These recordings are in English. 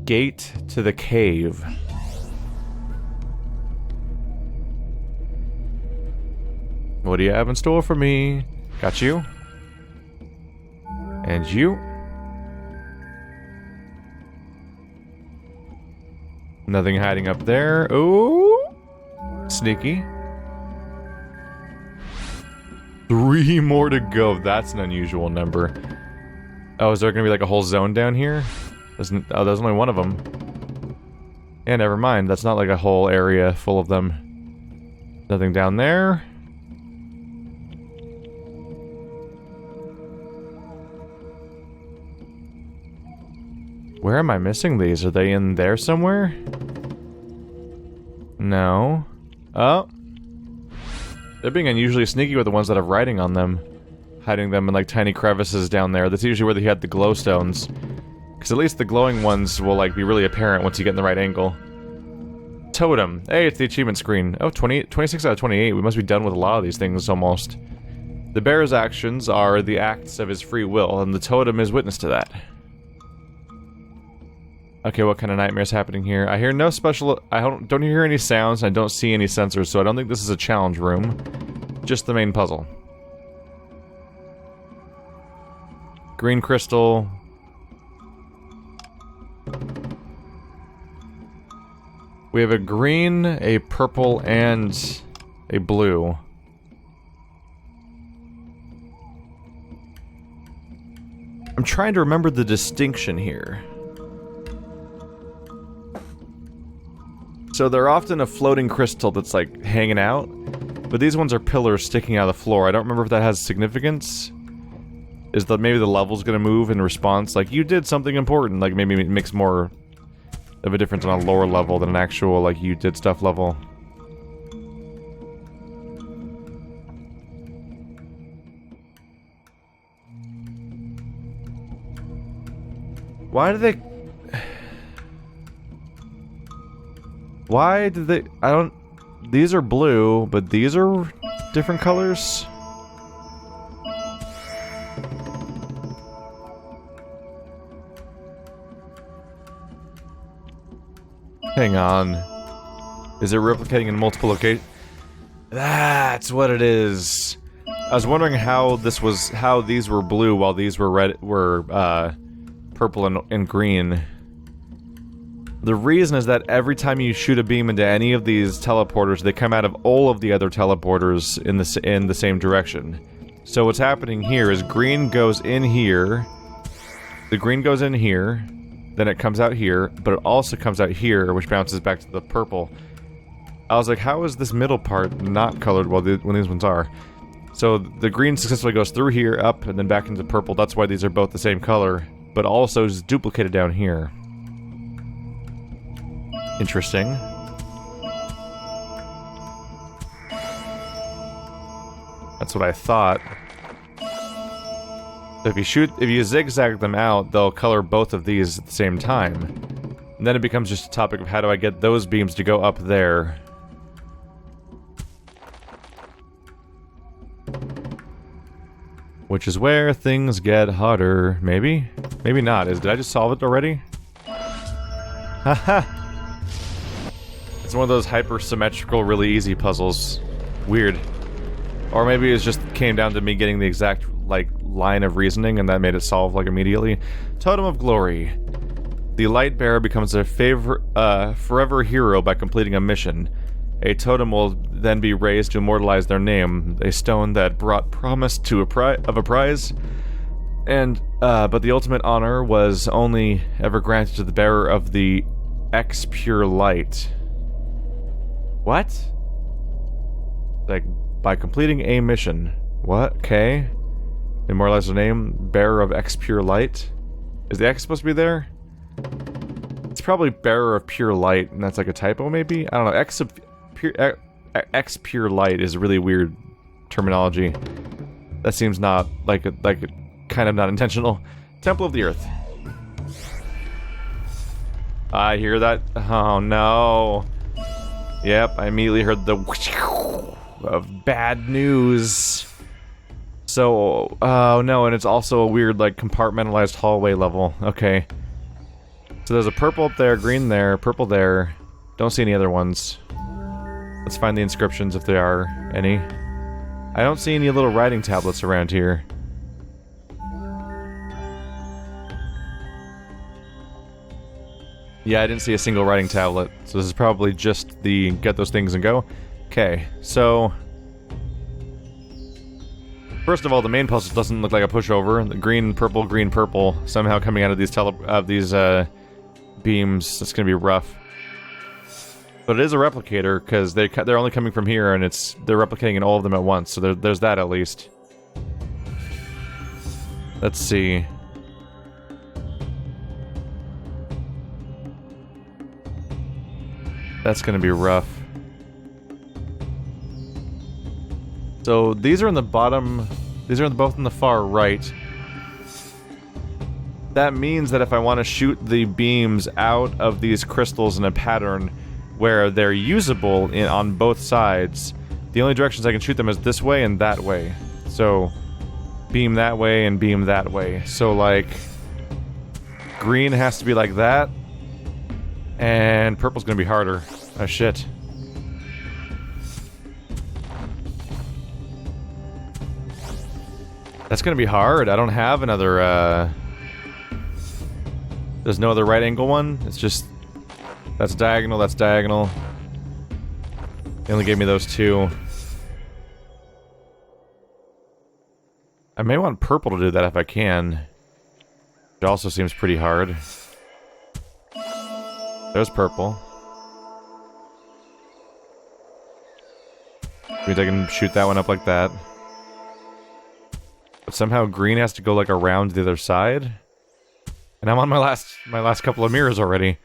Gate to the cave. What do you have in store for me? Got you. And you. Nothing hiding up there. Ooh. Sneaky. 3 more to go. That's an unusual number. Oh, is there gonna be like a whole zone down here? Oh, there's only one of them. Yeah, never mind. That's not like a whole area full of them. Nothing down there. Where am I missing these? Are they in there somewhere? No. Oh. They're being unusually sneaky with the ones that have writing on them. Hiding them in like tiny crevices down there. That's usually where they had the glowstones. Because at least the glowing ones will like be really apparent once you get in the right angle. Totem. Hey, it's the achievement screen. Oh, 26 out of 28. We must be done with a lot of these things almost. The bearer's actions are the acts of his free will, and the totem is witness to that. Okay, what kind of nightmare is happening here? I hear no special... I don't hear any sounds, and I don't see any sensors, so I don't think this is a challenge room. Just the main puzzle. Green crystal. We have a green, a purple, and a blue. I'm trying to remember the distinction here. So they're often a floating crystal that's like hanging out, but these ones are pillars sticking out of the floor. I don't remember if that has significance. Is that maybe the level's gonna move in response? Like, you did something important, like maybe it makes more of a difference on a lower level than an actual, like, you did stuff level. Why do they... Why did they... I don't... These are blue, but these are different colors? Hang on. Is it replicating in multiple locations? That's what it is. I was wondering how this was... how these were blue while these were red... purple and green. The reason is that every time you shoot a beam into any of these teleporters, they come out of all of the other teleporters in the same direction. So what's happening here is green goes in here, the green goes in here, then it comes out here, but it also comes out here, which bounces back to the purple. I was like, how is this middle part not colored when these ones are? So the green successfully goes through here, up, and then back into purple. That's why these are both the same color, but also is duplicated down here. Interesting. That's what I thought. So if you zigzag them out, they'll color both of these at the same time. And then it becomes just a topic of how do I get those beams to go up there. Which is where things get harder. Maybe? Maybe not. Did I just solve it already? Haha! It's one of those hyper-symmetrical, really easy puzzles. Weird. Or maybe it just came down to me getting the exact, like, line of reasoning and that made it solve, like, immediately. Totem of Glory. The light bearer becomes a forever hero by completing a mission. A totem will then be raised to immortalize their name, a stone that brought promise to of a prize. And, but the ultimate honor was only ever granted to the bearer of the X-Pure Light. What? Like, by completing a mission. What? Okay. Immortalize their name, bearer of X-Pure Light? Is the X supposed to be there? It's probably bearer of pure light, and that's like a typo, maybe? I don't know. X-Pure Light is a really weird terminology. That seems not, like kind of not intentional. Temple of the Earth. I hear that. Oh no. Yep, I immediately heard the of bad news. So, oh no, and it's also a weird, like, compartmentalized hallway level. Okay. So there's a purple up there, green there, purple there. Don't see any other ones. Let's find the inscriptions if there are any. I don't see any little writing tablets around here. Yeah, I didn't see a single writing tablet, so this is probably just the get those things and go. Okay, so... First of all, the main puzzle doesn't look like a pushover. The green, purple, somehow coming out of these beams. That's gonna be rough. But it is a replicator, because they're only coming from here, and they're replicating in all of them at once, so there's that at least. Let's see. That's gonna be rough. So these are in the bottom. These are both in the far right. That means that if I want to shoot the beams out of these crystals in a pattern where they're usable on both sides, the only directions I can shoot them is this way and that way. So beam that way and beam that way. So like green has to be like that, and purple's gonna be harder. Oh shit. That's gonna be hard. I don't have another, there's no other right angle one? It's just... That's diagonal, that's diagonal. They only gave me those two. I may want purple to do that if I can. It also seems pretty hard. There's purple. Means I can shoot that one up like that. But somehow green has to go like around the other side. And I'm on my last couple of mirrors already.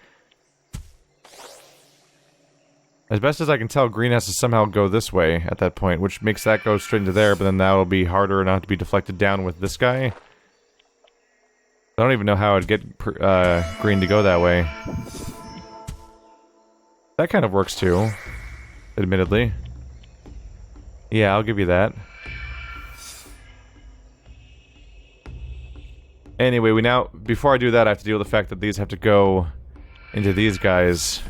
As best as I can tell, green has to somehow go this way at that point, which makes that go straight into there, but then that'll be harder and I'll have to be deflected down with this guy. I don't even know how I'd get green to go that way. That kind of works too, admittedly. Yeah, I'll give you that. Anyway, before I do that, I have to deal with the fact that these have to go into these guys.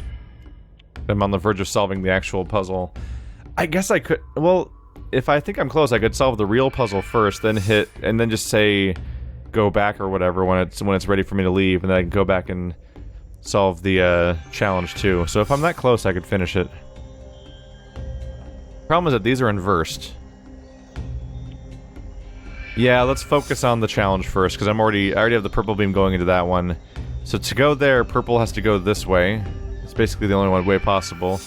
I'm on the verge of solving the actual puzzle. I guess I could... Well, if I think I'm close, I could solve the real puzzle first, then hit... And then just say... Go back or whatever when it's ready for me to leave, and then I can go back and solve the challenge too. So if I'm that close, I could finish it. Problem is that these are inversed. Yeah, let's focus on the challenge first, because I already have the purple beam going into that one. So to go there, purple has to go this way. It's basically the only way possible.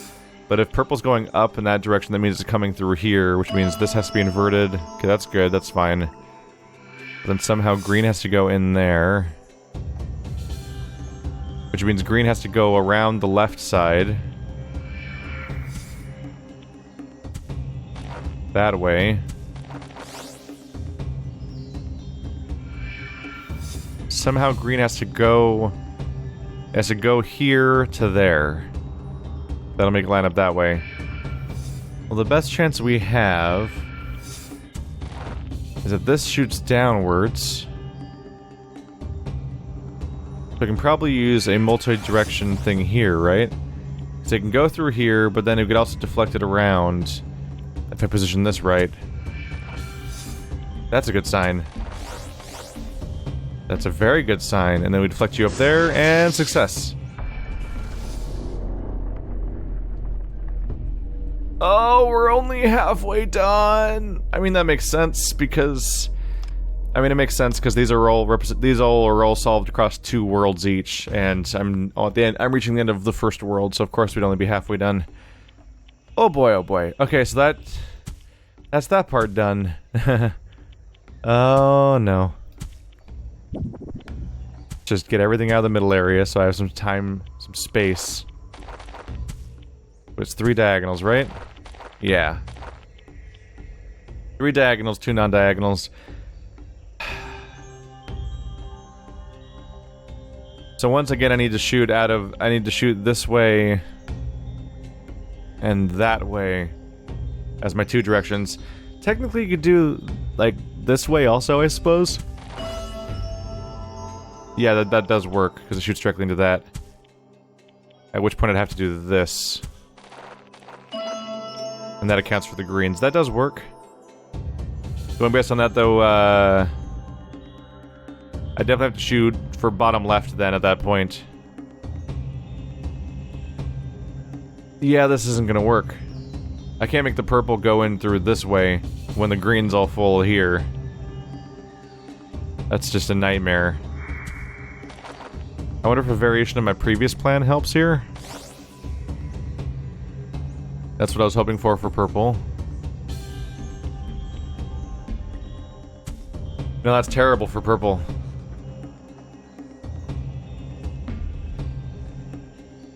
But if purple's going up in that direction, that means it's coming through here, which means this has to be inverted. Okay, that's good, that's fine. But then somehow green has to go in there. Which means green has to go around the left side. That way. Somehow green has to go here to there. That'll make it line up that way. Well, the best chance we have is that this shoots downwards. So I can probably use a multi-direction thing here, right? So it can go through here, but then it could also deflect it around if I position this right. That's a good sign. That's a very good sign. And then we deflect you up there, and success. Oh, we're only halfway done. I mean, that makes sense because... I mean, it makes sense because these are all solved across 2 worlds each, and I'm reaching the end of the first world, so of course we'd only be halfway done. Oh boy, oh boy. Okay, so that's that part done. Oh no. Just get everything out of the middle area so I have some time, some space. It's 3 diagonals, right? Yeah. 3 diagonals, 2 non-diagonals. So once again, I need to shoot this way and that way as my 2 directions. Technically, you could do, like, this way also, I suppose. Yeah, that does work, because it shoots directly into that. At which point I'd have to do this. And that accounts for the greens. That does work. Going based on that, though, I definitely have to shoot for bottom left then at that point. Yeah, this isn't gonna work. I can't make the purple go in through this way when the green's all full here. That's just a nightmare. I wonder if a variation of my previous plan helps here? That's what I was hoping for purple. No, that's terrible for purple.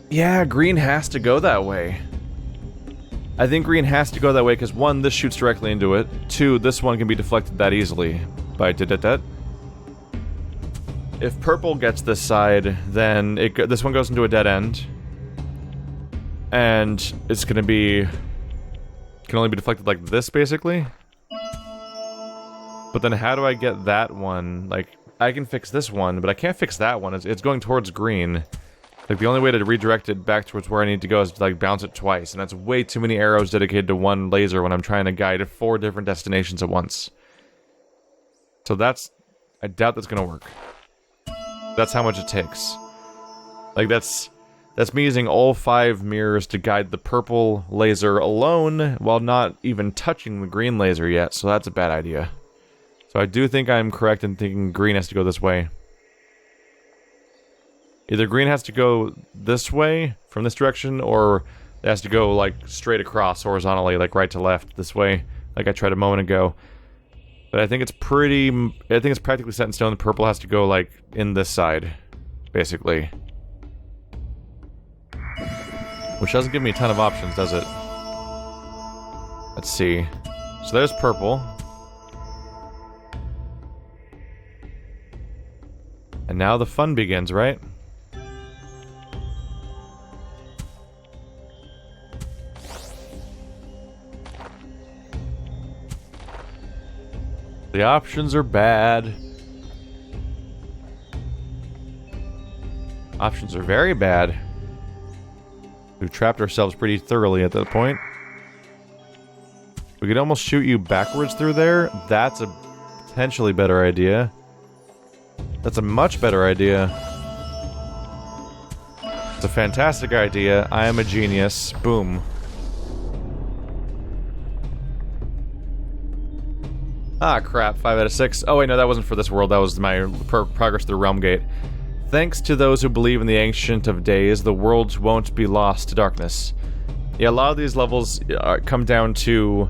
Yeah, green has to go that way. I think green has to go that way because 1, this shoots directly into it. 2, this one can be deflected that easily by da-da-da. If purple gets this side, then this one goes into a dead end. And it's gonna be... can only be deflected like this, basically. But then how do I get that one? Like, I can fix this one, but I can't fix that one. It's going towards green. Like, the only way to redirect it back towards where I need to go is to, like, bounce it twice. And that's way too many arrows dedicated to one laser when I'm trying to guide 4 different destinations at once. So that's... I doubt that's gonna work. That's how much it takes. Like, that's me using all 5 mirrors to guide the purple laser alone, while not even touching the green laser yet, so that's a bad idea. So I do think I'm correct in thinking green has to go this way. Either green has to go this way, from this direction, or it has to go, like, straight across, horizontally, like right to left, this way, like I tried a moment ago. But I think it's practically set in stone. The purple has to go, like, in this side, basically. Which doesn't give me a ton of options, does it? Let's see. So there's purple. And now the fun begins, right? The options are bad. Options are very bad. We've trapped ourselves pretty thoroughly at that point. We could almost shoot you backwards through there. That's a potentially better idea. That's a much better idea. It's a fantastic idea. I am a genius. Boom. Ah, crap. 5 out of 6. Oh, wait, no, that wasn't for this world. That was my progress through Realm Gate. Thanks to those who believe in the Ancient of Days, the worlds won't be lost to darkness. Yeah, a lot of these levels come down to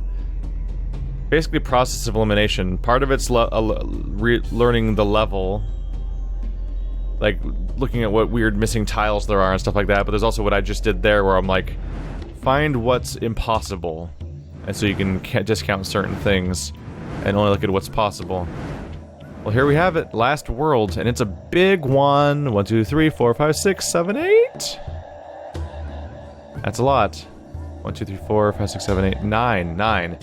basically process of elimination. Part of it's learning the level, like looking at what weird missing tiles there are and stuff like that, but there's also what I just did there where I'm like, find what's impossible, and so you can discount certain things and only look at what's possible. Well, here we have it, last world, and it's a big one. 1, 2, 3, 4, 5, 6, 7, 8. That's a lot. 1, 2, 3, 4, 5, 6, 7, 8, 9.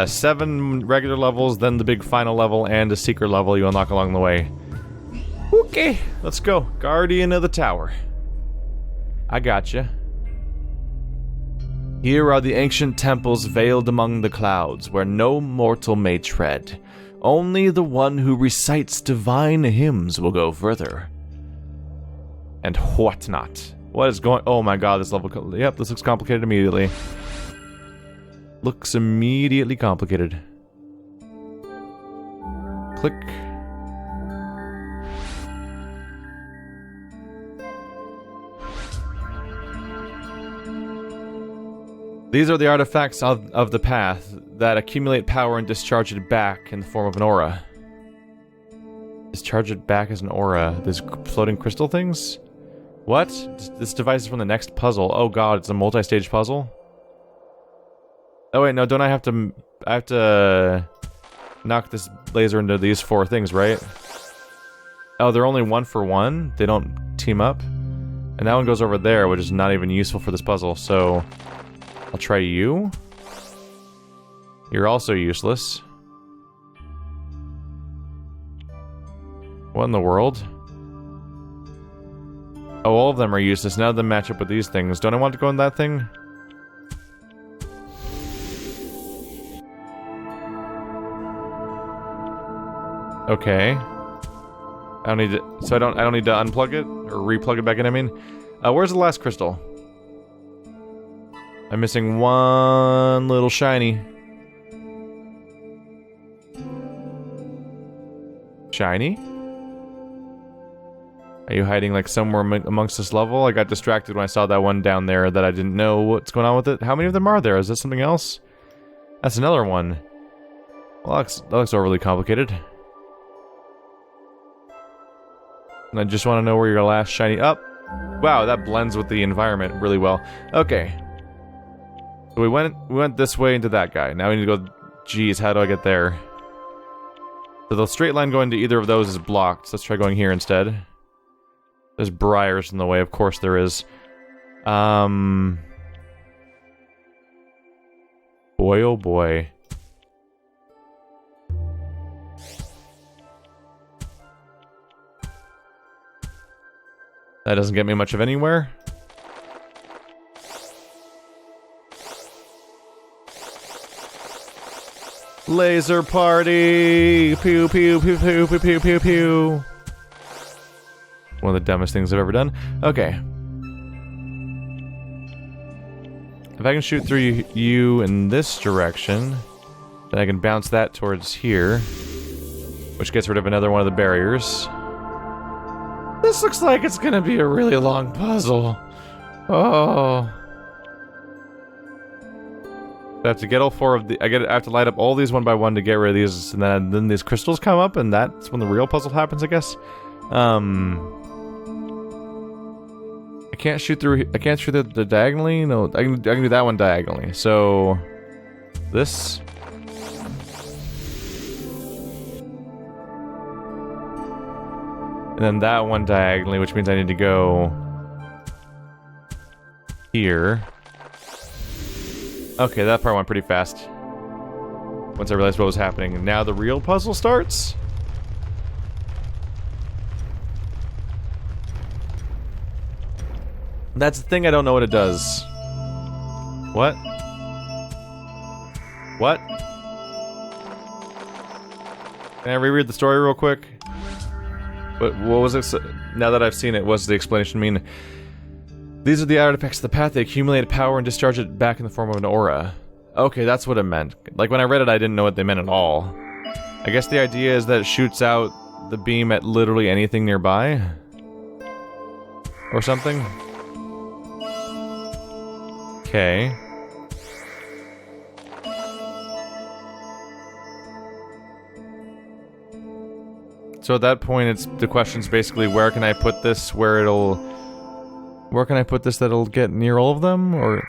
7 regular levels, then the big final level, and a secret level you unlock along the way. Okay, let's go. Guardian of the Tower. I gotcha. Here are the ancient temples veiled among the clouds, where no mortal may tread. Only the one who recites divine hymns will go further. And whatnot. What is going... Oh my god, this level... Yep, this looks complicated immediately. Looks immediately complicated. Click. These are the artifacts of the path that accumulate power and discharge it back in the form of an aura. Discharge it back as an aura. These floating crystal things? What? This device is from the next puzzle. Oh god, it's a multi-stage puzzle? Oh wait, no, don't I have to knock this laser into these 4 things, right? Oh, they're only 1 for 1? They don't team up? And that one goes over there, which is not even useful for this puzzle, so... I'll try you. You're also useless. What in the world? Oh, all of them are useless. None of them match up with these things. Don't I want to go in that thing? Okay. I don't need to, so I don't need to unplug it or replug it back in, I mean. Where's the last crystal? I'm missing one little shiny. Shiny? Are you hiding like somewhere amongst this level? I got distracted when I saw that one down there that I didn't know what's going on with it. How many of them are there? Is this something else? That's another one. Well, that looks overly complicated. And I just want to know where your last shiny... Up. Wow, that blends with the environment really well. Okay. So we went this way into that guy. Now we need to go... Geez, how do I get there? So the straight line going to either of those is blocked. So let's try going here instead. There's briars in the way, of course there is. Boy, oh boy. That doesn't get me much of anywhere. Laser party! Pew pew pew pew pew pew pew pew. One of the dumbest things I've ever done. Okay. If I can shoot through you in this direction, then I can bounce that towards here, which gets rid of another one of the barriers. This looks like it's gonna be a really long puzzle. Oh. I have to get all four of the... I have to light up all these one by one to get rid of these, and then these crystals come up, and that's when the real puzzle happens, I guess. I can't shoot through... I can't shoot the diagonally? No, I can do that one diagonally. So... This... And then that one diagonally, which means I need to go... here. Okay, that part went pretty fast. Once I realized what was happening. And now the real puzzle starts? That's the thing, I don't know what it does. What? What? Can I reread the story real quick? What was it? Now that I've seen it, what's the explanation mean? These are the artifacts of the path. They accumulate power and discharge it back in the form of an aura. Okay, that's what it meant. Like, when I read it, I didn't know what they meant at all. I guess the idea is that it shoots out the beam at literally anything nearby? Or something? Okay. So at that point, the question's basically, where can I put this where can I put this that'll get near all of them? Or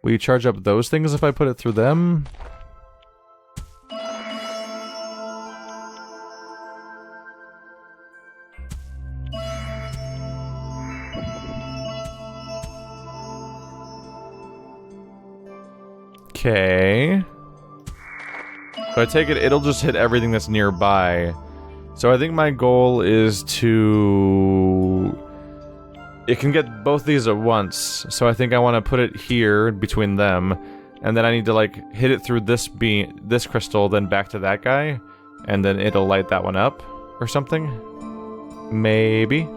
will you charge up those things if I put it through them? Okay. So I take it, it'll just hit everything that's nearby. So I think my goal is to... It can get both these at once, so I think I want to put it here between them, and then I need to like hit it through this crystal, then back to that guy, and then it'll light that one up, or something? Maybe.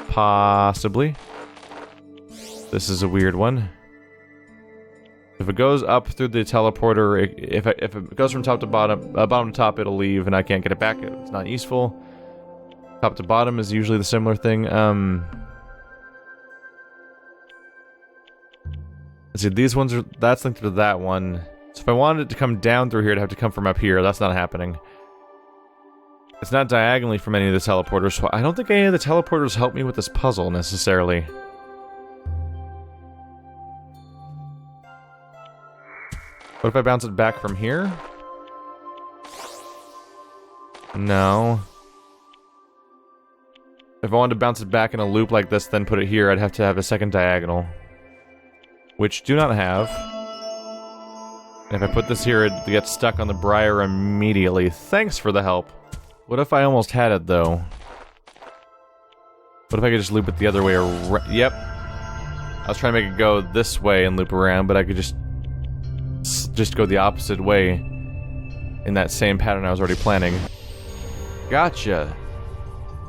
Possibly. This is a weird one. If it goes up through the teleporter, if it goes from top to bottom, bottom to top, it'll leave, and I can't get it back. It's not useful. Top to bottom is usually the similar thing. Let's see, these ones are... That's linked to that one. So if I wanted it to come down through here, it'd have to come from up here. That's not happening. It's not diagonally from any of the teleporters, so I don't think any of the teleporters help me with this puzzle, necessarily. What if I bounce it back from here? No. If I wanted to bounce it back in a loop like this, then put it here, I'd have to have a second diagonal. Which do not have. And if I put this here, it gets stuck on the briar immediately. Thanks for the help. What if I almost had it, though? What What if I could just loop it the other way around? Yep. I was trying to make it go this way and loop around, but I could just go the opposite way in that same pattern I was already planning. Gotcha.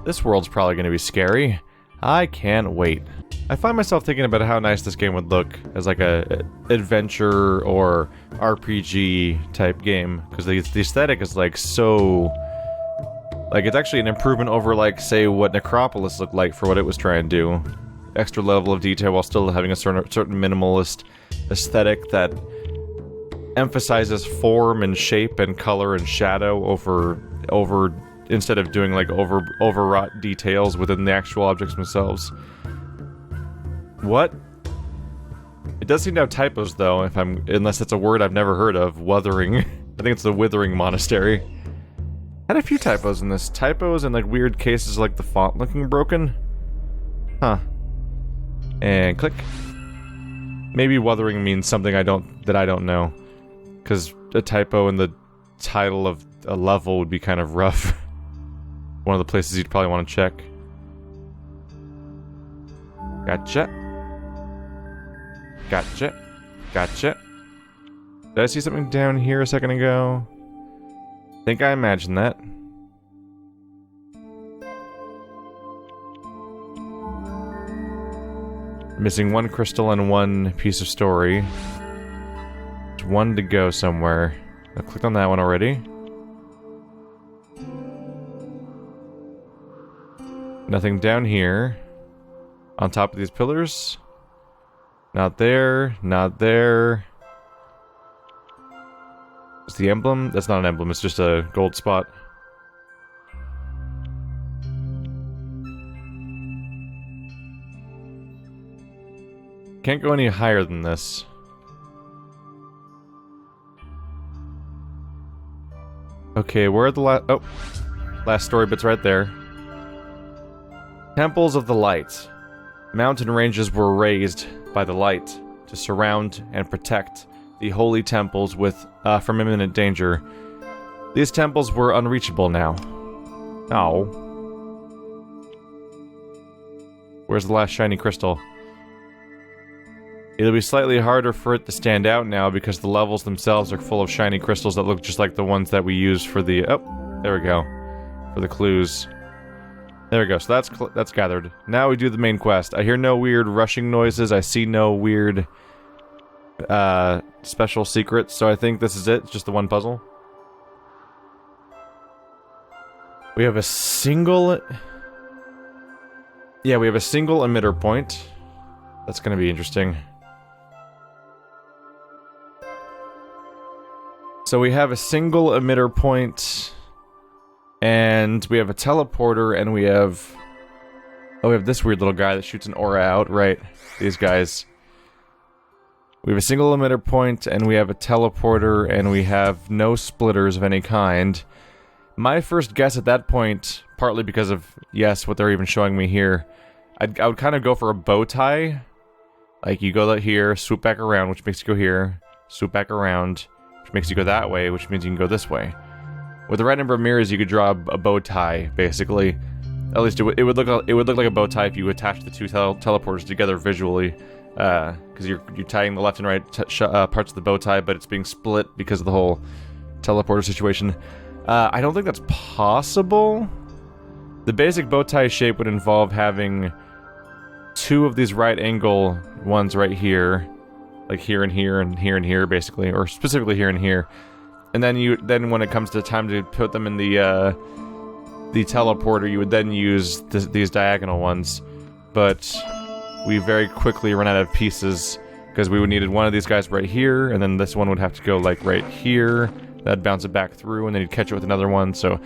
This world's probably going to be scary. I can't wait. I find myself thinking about how nice this game would look as like a adventure or RPG type game, because the aesthetic is like so... Like, it's actually an improvement over, like, say, what Necropolis looked like for what it was trying to do. Extra level of detail while still having a certain minimalist aesthetic that emphasizes form and shape and color and shadow over instead of doing, like, overwrought details within the actual objects themselves. What? It does seem to have typos, though, unless it's a word I've never heard of. Withering. I think it's the Withering Monastery. Had a few typos in this. Typos and like weird cases like the font looking broken. Huh. And click. Maybe wuthering means something that I don't know. Because a typo in the title of a level would be kind of rough. One of the places you'd probably want to check. Gotcha. Gotcha. Gotcha. Did I see something down here a second ago? I think I imagined that. Missing one crystal and one piece of story. There's one to go somewhere. I clicked on that one already. Nothing down here. On top of these pillars. Not there. Not there. Is the emblem? That's not an emblem, it's just a gold spot. Can't go any higher than this. Okay, where are the last story bit's right there. Temples of the Light. Mountain ranges were raised by the light to surround and protect the holy temples from imminent danger. These temples were unreachable now. Oh. Where's the last shiny crystal? It'll be slightly harder for it to stand out now because the levels themselves are full of shiny crystals that look just like the ones that we use for the... Oh, there we go. For the clues. There we go, so that's gathered. Now we do the main quest. I hear no weird rushing noises, I see no weird... special secrets, so I think this is it. It's just the one puzzle. We have a single... Yeah, we have a single emitter point. That's gonna be interesting. So we have a single emitter point, and we have a teleporter, and we have... Oh, we have this weird little guy that shoots an aura out, right? These guys. We have a single emitter point, and we have a teleporter, and we have no splitters of any kind. My first guess at that point, partly because of, yes, what they're even showing me here, I would kind of go for a bow tie. Like, you go here, swoop back around, which makes you go here, swoop back around, which makes you go that way, which means you can go this way. With the right number of mirrors, you could draw a bow tie, basically. At least it would look like a bow tie if you attach the two teleporters together visually. Because you're tying the left and right parts of the bow tie, but it's being split because of the whole teleporter situation. I don't think that's possible. The basic bow tie shape would involve having two of these right angle ones right here, like here and here and here and here, basically, or specifically here and here. And then when it comes to time to put them in the teleporter, you would then use these diagonal ones, but we very quickly run out of pieces because we would needed one of these guys right here, and then this one would have to go like right here. That'd bounce it back through, and then you'd catch it with another one. So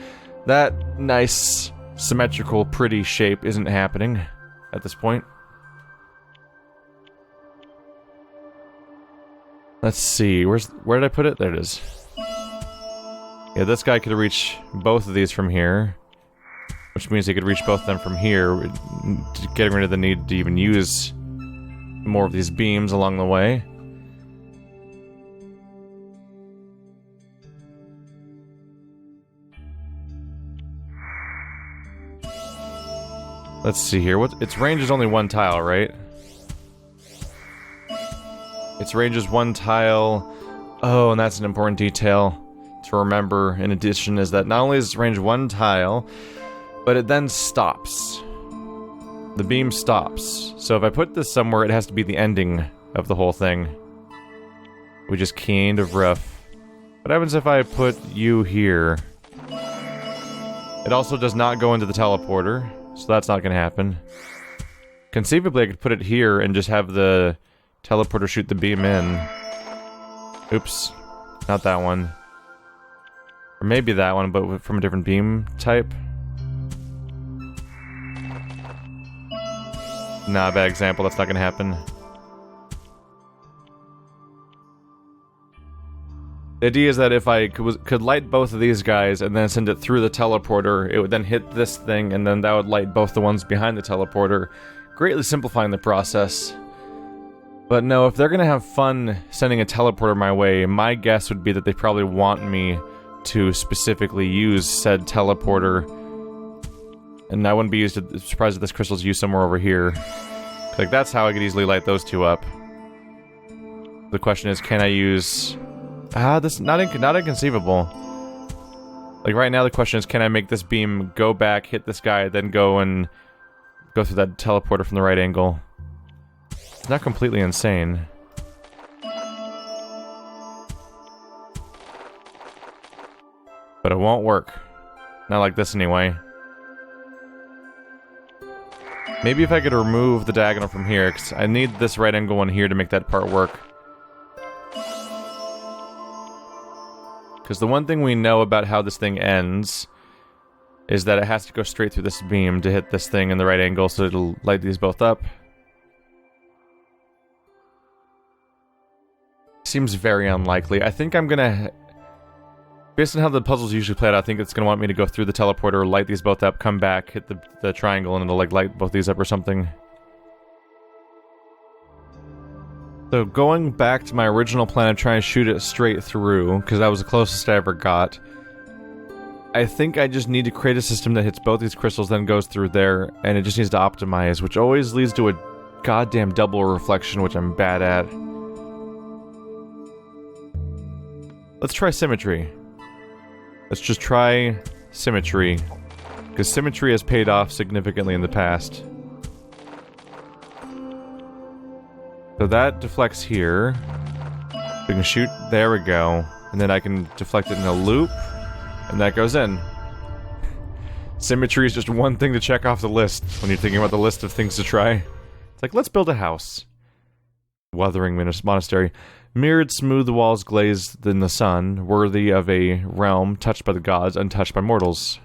that nice, symmetrical, pretty shape isn't happening at this point. Let's see, where did I put it? There it is. Yeah, this guy could reach both of these from here, which means he could reach both of them from here, getting rid of the need to even use more of these beams along the way. Let's see here. Its range is only one tile, right? Its range is one tile. Oh, and that's an important detail to remember in addition, is that not only is its range one tile, but it then stops. The beam stops. So if I put this somewhere, it has to be the ending of the whole thing. Which is kind of rough. What happens if I put you here? It also does not go into the teleporter, so that's not going to happen. Conceivably, I could put it here and just have the teleporter shoot the beam in. Oops. Not that one. Or maybe that one, but from a different beam type. Nah, bad example. That's not going to happen. The idea is that if I could light both of these guys and then send it through the teleporter, it would then hit this thing, and then that would light both the ones behind the teleporter, greatly simplifying the process. But no, if they're gonna have fun sending a teleporter my way, my guess would be that they probably want me to specifically use said teleporter. And I wouldn't be surprised if this crystal's used somewhere over here. Like, that's how I could easily light those two up. The question is, can I use... this is not inconceivable. Like, right now the question is, can I make this beam go back, hit this guy, then go and go through that teleporter from the right angle? It's not completely insane. But it won't work. Not like this, anyway. Maybe if I could remove the diagonal from here, because I need this right angle one here to make that part work. Because the one thing we know about how this thing ends is that it has to go straight through this beam to hit this thing in the right angle, so it'll light these both up. Seems very unlikely. I think I'm gonna... Based on how the puzzles usually play out, I think it's gonna want me to go through the teleporter, light these both up, come back, hit the triangle, and it'll like light both these up or something. So going back to my original plan of trying to shoot it straight through, because that was the closest I ever got, I think I just need to create a system that hits both these crystals, then goes through there, and it just needs to optimize, which always leads to a goddamn double reflection, which I'm bad at. Let's try symmetry. Let's just try symmetry, because symmetry has paid off significantly in the past. So that deflects here. We can shoot, there we go. And then I can deflect it in a loop, and that goes in. Symmetry is just one thing to check off the list when you're thinking about the list of things to try. It's like, let's build a house. Withering Monastery. Mirrored smooth walls glazed in the sun, worthy of a realm touched by the gods, untouched by mortals.